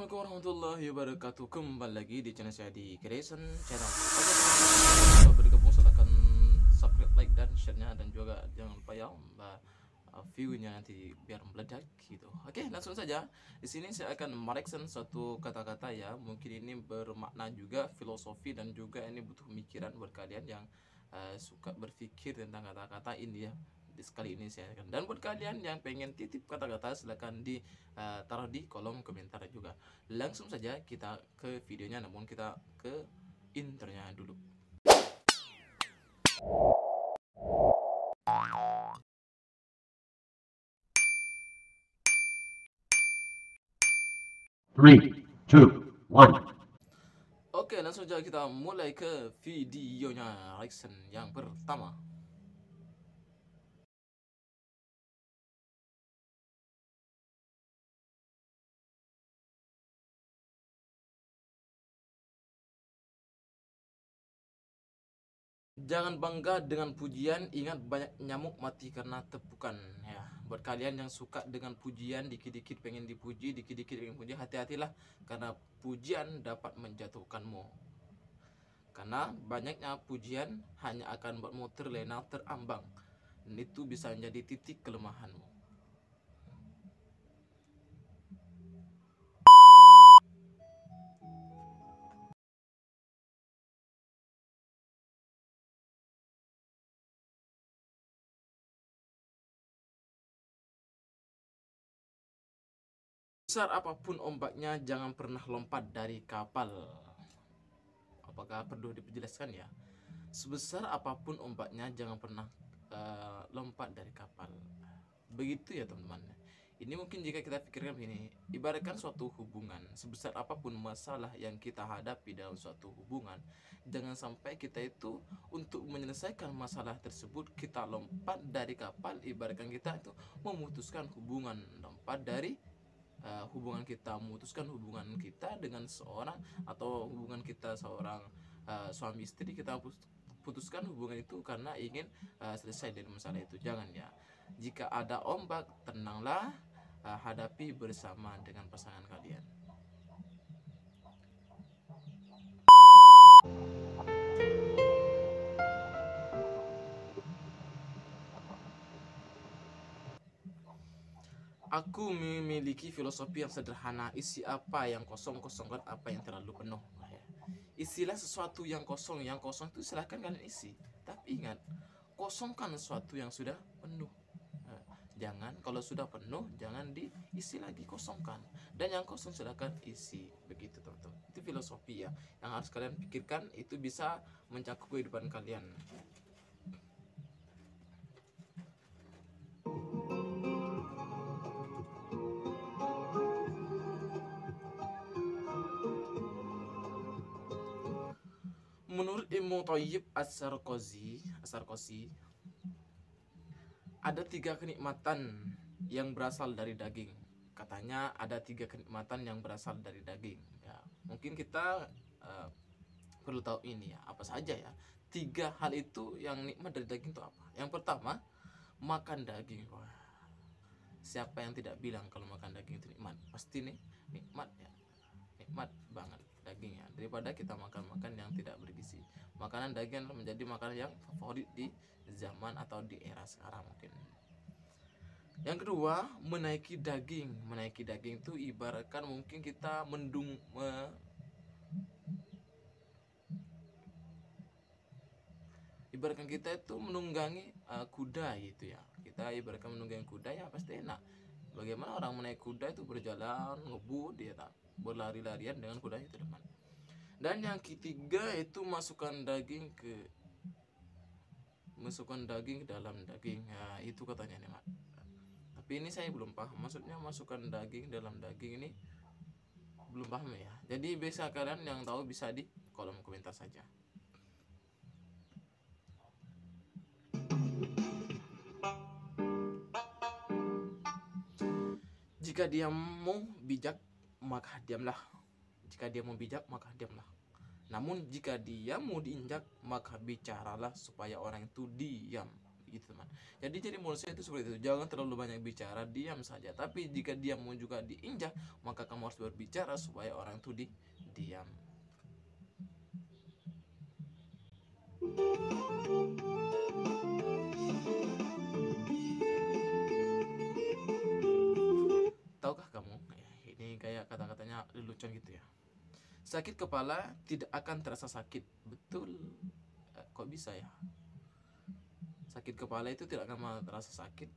Assalamualaikum warahmatullahi wabarakatuh. Kembali lagi di channel saya di Creation Channel. Oke, teman-teman, bergabung silahkan subscribe, like dan share-nya, dan juga jangan lupa ya view-nya nanti biar meledak gitu. Oke, langsung saja. Di sini saya akan mereksen suatu kata-kata ya. Mungkin ini bermakna juga filosofi dan juga ini butuh pemikiran buat kalian yang suka berpikir tentang kata-kata ini ya. Sekali ini saya akan, dan buat kalian yang pengen titip kata-kata silahkan taruh di kolom komentar juga. Langsung saja kita ke videonya, namun kita ke intronya dulu. Three, two, one. Oke, langsung saja kita mulai ke videonya. Reaction yang pertama. Jangan bangga dengan pujian, ingat banyak nyamuk mati karena tepukan ya. Buat kalian yang suka dengan pujian, dikit-dikit pengen dipuji, dikit-dikit pengen puji, hati-hatilah karena pujian dapat menjatuhkanmu. Karena banyaknya pujian hanya akan buatmu terlena, terambang, dan itu bisa menjadi titik kelemahanmu. Besar apapun ombaknya, jangan pernah lompat dari kapal. Apakah perlu dijelaskan ya? Sebesar apapun ombaknya, jangan pernah lompat dari kapal. Begitu ya teman-teman. Ini mungkin jika kita pikirkan begini, ibaratkan suatu hubungan, sebesar apapun masalah yang kita hadapi dalam suatu hubungan, jangan sampai kita itu untuk menyelesaikan masalah tersebut kita lompat dari kapal. Ibaratkan kita itu memutuskan hubungan, lompat dari hubungan kita, memutuskan hubungan kita dengan seorang, atau hubungan kita seorang suami istri, kita putuskan hubungan itu karena ingin selesai dari masalah itu. Jangan ya. Jika ada ombak, tenanglah, hadapi bersama dengan pasangan kalian. Aku memiliki filosofi yang sederhana. Isi apa yang kosong, kosongkan apa yang terlalu penuh. Isilah sesuatu yang kosong. Yang kosong itu silahkan kalian isi, tapi ingat, kosongkan sesuatu yang sudah penuh. Jangan, kalau sudah penuh jangan diisi lagi, kosongkan. Dan yang kosong silahkan isi. Begitu teman-teman. Itu filosofi ya, yang harus kalian pikirkan. Itu bisa mencakup kehidupan kalian. Menurut Ibnu Thayyib As-Sarqazi, ada 3 kenikmatan yang berasal dari daging. Katanya ada 3 kenikmatan yang berasal dari daging ya. Mungkin kita perlu tahu ini ya, apa saja ya 3 hal itu yang nikmat dari daging itu apa. Yang pertama, makan daging. Wah, siapa yang tidak bilang kalau makan daging itu nikmat? Pasti nih nikmat ya, nikmat banget dagingnya, daripada kita makan yang tidak bergizi. Makanan daging menjadi makanan yang favorit di zaman atau di era sekarang mungkin. Yang kedua, menaiki daging. Menaiki daging itu ibaratkan mungkin kita ibaratkan kita itu menunggangi kuda gitu ya. Kita ibaratkan menunggangi kuda ya, pasti enak. Bagaimana orang menaik kuda itu berjalan ngebut dia tak berlari-larian dengan kuda itu teman. Dan yang ketiga itu masukkan daging ke dalam daging ya, itu katanya nih Mak. Tapi ini saya belum paham maksudnya masukkan daging dalam daging ini, belum paham ya. Jadi bisa kalian yang tahu bisa di kolom komentar saja. Jika diammu bijak, maka diamlah. Jika diammu bijak, maka diamlah. Namun jika diammu diinjak, maka bicaralah supaya orang itu diam. gitu teman. Jadi manusia itu seperti itu, jangan terlalu banyak bicara, diam saja. Tapi jika diam mau juga diinjak, maka kamu harus berbicara supaya orang itu diam. Tahukah kamu, ini kayak kata-katanya lelucon gitu ya. Sakit kepala tidak akan terasa sakit. Betul. Kok bisa ya? Sakit kepala itu tidak akan terasa sakit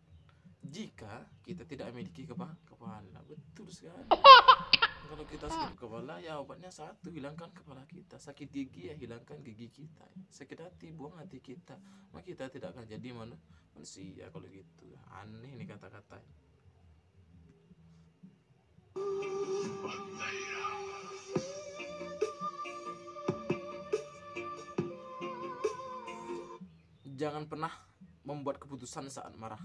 jika kita tidak memiliki kepala. Betul sekali. Kalau kita sakit kepala, ya obatnya satu, hilangkan kepala kita. Sakit gigi, ya hilangkan gigi kita. Sakit hati, buang hati kita. Maka kita tidak akan jadi manusia kalau gitu. Aneh nih kata-kata. Jangan pernah membuat keputusan saat marah.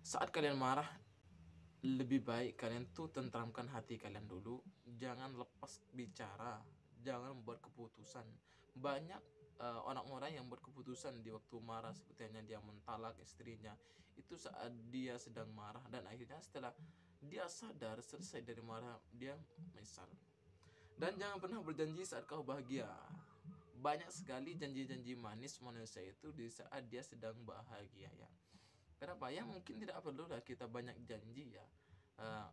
Saat kalian marah, lebih baik kalian tuh tentramkan hati kalian dulu. Jangan lepas bicara, jangan membuat keputusan. Banyak orang-orang yang buat keputusan di waktu marah, seperti hanya dia mentalak istrinya itu saat dia sedang marah, dan akhirnya setelah dia sadar selesai dari marah dia menyesal. Dan jangan pernah berjanji saat kau bahagia. Banyak sekali janji-janji manis manusia itu di saat dia sedang bahagia ya. Kenapa ya? Mungkin tidak perlu lah kita banyak janji ya.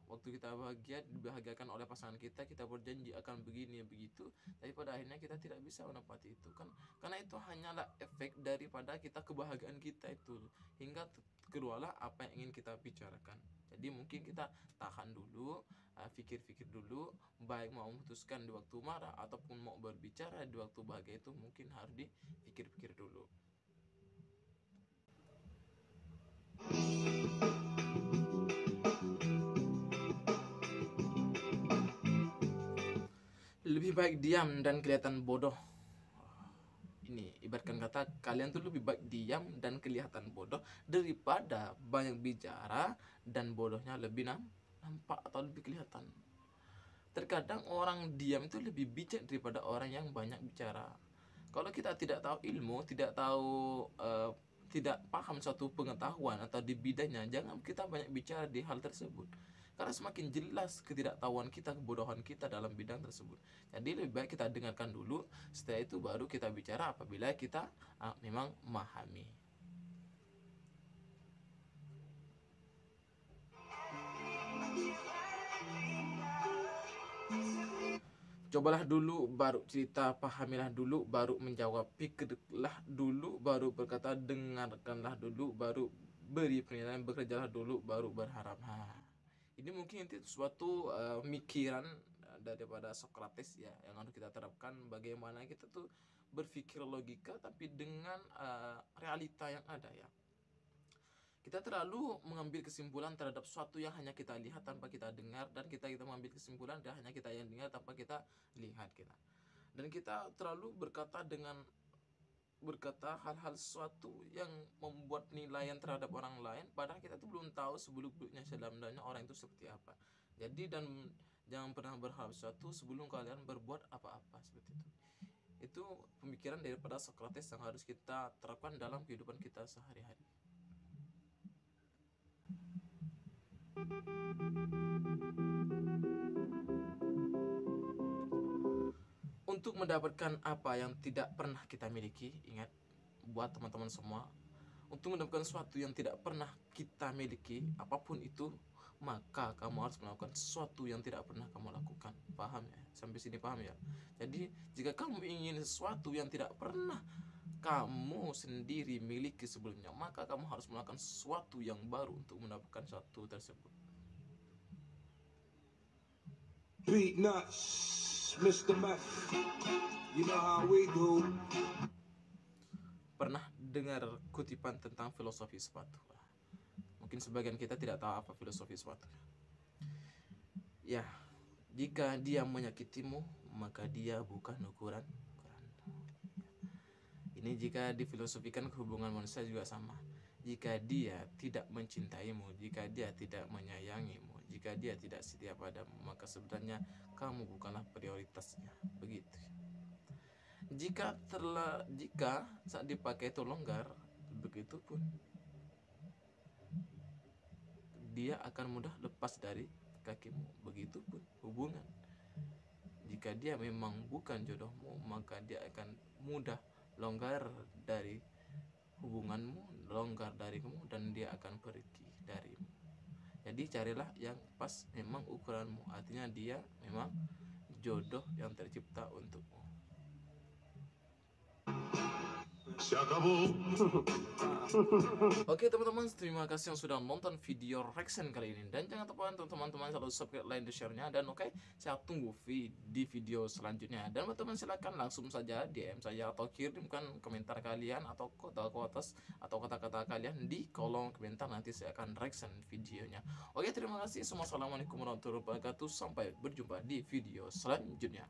Waktu kita bahagia, dibahagiakan oleh pasangan kita, kita berjanji akan begini begitu, tapi pada akhirnya kita tidak bisa menepati itu kan, karena itu hanyalah efek daripada kita kebahagiaan kita itu, hingga keluarlah apa yang ingin kita bicarakan. Jadi mungkin kita tahan dulu, pikir-pikir dulu, baik mau memutuskan di waktu marah ataupun mau berbicara di waktu bahagia, itu mungkin harus dipikir-pikir dulu. Lebih baik diam dan kelihatan bodoh. Ini ibaratkan kata, kalian tuh lebih baik diam dan kelihatan bodoh daripada banyak bicara dan bodohnya lebih nampak atau lebih kelihatan. Terkadang orang diam itu lebih bijak daripada orang yang banyak bicara. Kalau kita tidak tahu ilmu, tidak tahu tidak paham suatu pengetahuan atau di bidangnya, jangan kita banyak bicara di hal tersebut. Karena semakin jelas ketidaktahuan kita, kebodohan kita dalam bidang tersebut. Jadi lebih baik kita dengarkan dulu, setelah itu baru kita bicara apabila kita memang memahami. Cobalah dulu baru cerita, pahamilah dulu baru menjawab, pikirlah dulu baru berkata, dengarkanlah dulu baru beri penilaian, bekerjalah dulu baru berharap. Ini mungkin itu suatu mikiran daripada Socrates ya, yang harus kita terapkan, bagaimana kita tuh berpikir logika tapi dengan realita yang ada ya. Kita terlalu mengambil kesimpulan terhadap sesuatu yang hanya kita lihat tanpa kita dengar, dan kita mengambil kesimpulan dan hanya kita yang dengar tanpa kita lihat kita. Dan kita terlalu berkata hal-hal sesuatu yang membuat penilaian terhadap orang lain, padahal kita tuh belum tahu sebelum-belumnya sedalam-dalamnya orang itu seperti apa. Jadi dan jangan pernah berharap sesuatu sebelum kalian berbuat apa-apa, seperti itu. Itu pemikiran daripada Socrates yang harus kita terapkan dalam kehidupan kita sehari-hari. Untuk mendapatkan apa yang tidak pernah kita miliki, ingat buat teman-teman semua, untuk mendapatkan sesuatu yang tidak pernah kita miliki, apapun itu, maka kamu harus melakukan sesuatu yang tidak pernah kamu lakukan. Paham ya? Sampai sini paham ya? Jadi jika kamu ingin sesuatu yang tidak pernah kamu sendiri miliki sebelumnya, maka kamu harus melakukan sesuatu yang baru untuk mendapatkan sesuatu tersebut. Beat nuts, Mr. Meth. You know how we do. Pernah dengar kutipan tentang filosofi sepatu? Mungkin sebagian kita tidak tahu apa filosofi sepatu. Ya, jika dia menyakitimu, maka dia bukan ukuran. Ini jika difilosofikan hubungan manusia juga sama. Jika dia tidak mencintaimu, jika dia tidak menyayangimu, jika dia tidak setia padamu, maka sebenarnya kamu bukanlah prioritasnya. Begitu. Jika saat dipakai itu longgar, begitu pun dia akan mudah lepas dari kakimu. Begitupun hubungan. Jika dia memang bukan jodohmu, maka dia akan mudah longgar dari hubunganmu, longgar darimu, dan dia akan pergi darimu. Jadi carilah yang pas memang ukuranmu, artinya dia memang jodoh yang tercipta untukmu. Oke teman-teman, terima kasih yang sudah nonton video reaction kali ini. Dan jangan lupa untuk teman-teman selalu subscribe, like, dan share-nya. Dan oke, saya tunggu di video selanjutnya. Dan teman-teman silakan langsung saja DM saya atau kirimkan komentar kalian atau kata-kata kalian di kolom komentar. Nanti saya akan reaction videonya. Oke, terima kasih semua. Assalamualaikum warahmatullahi wabarakatuh. Sampai berjumpa di video selanjutnya.